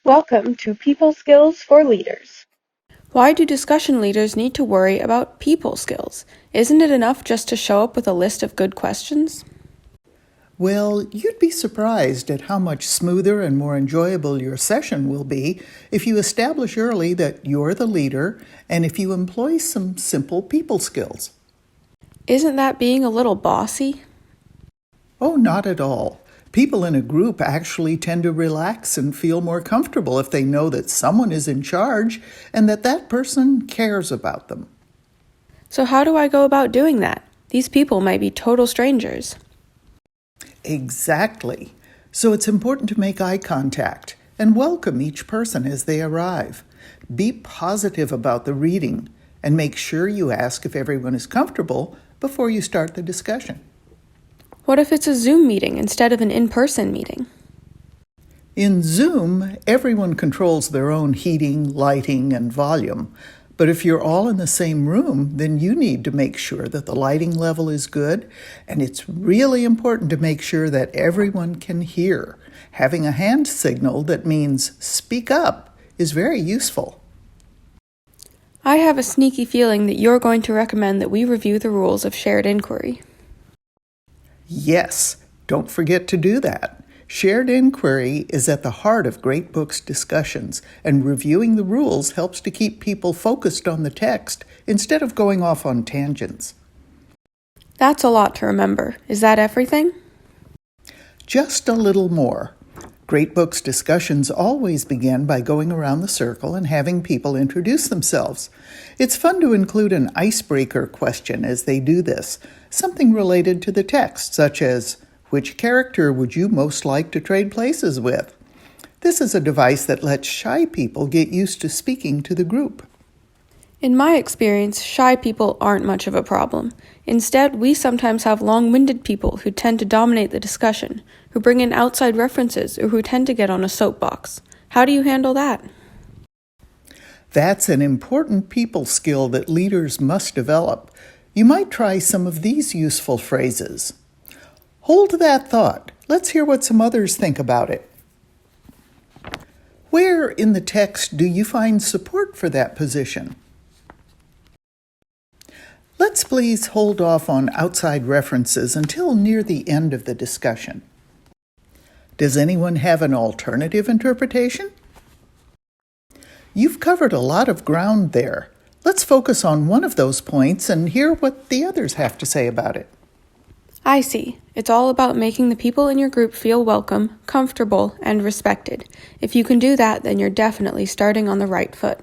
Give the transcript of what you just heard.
Welcome to People Skills for Leaders. Why do discussion leaders need to worry about people skills? Isn't it enough just to show up with a list of good questions? Well, you'd be surprised at how much smoother and more enjoyable your session will be if you establish early that you're the leader and if you employ some simple people skills. Isn't that being a little bossy? Oh, not at all. People in a group actually tend to relax and feel more comfortable if they know that someone is in charge and that that person cares about them. So how do I go about doing that? These people might be total strangers. Exactly. So it's important to make eye contact and welcome each person as they arrive. Be positive about the reading and make sure you ask if everyone is comfortable before you start the discussion. What if it's a Zoom meeting instead of an in-person meeting? In Zoom, everyone controls their own heating, lighting, and volume. But if you're all in the same room, then you need to make sure that the lighting level is good, and it's really important to make sure that everyone can hear. Having a hand signal that means speak up is very useful. I have a sneaky feeling that you're going to recommend that we review the rules of shared inquiry. Yes, don't forget to do that. Shared inquiry is at the heart of Great Books discussions, and reviewing the rules helps to keep people focused on the text instead of going off on tangents. That's a lot to remember. Is that everything? Just a little more. Great Books discussions always begin by going around the circle and having people introduce themselves. It's fun to include an icebreaker question as they do this, something related to the text, such as, which character would you most like to trade places with? This is a device that lets shy people get used to speaking to the group. In my experience, shy people aren't much of a problem. Instead, we sometimes have long-winded people who tend to dominate the discussion, who bring in outside references, or who tend to get on a soapbox. How do you handle that? That's an important people skill that leaders must develop. You might try some of these useful phrases. Hold that thought. Let's hear what some others think about it. Where in the text do you find support for that position? Let's please hold off on outside references until near the end of the discussion. Does anyone have an alternative interpretation? You've covered a lot of ground there. Let's focus on one of those points and hear what the others have to say about it. I see. It's all about making the people in your group feel welcome, comfortable, and respected. If you can do that, then you're definitely starting on the right foot.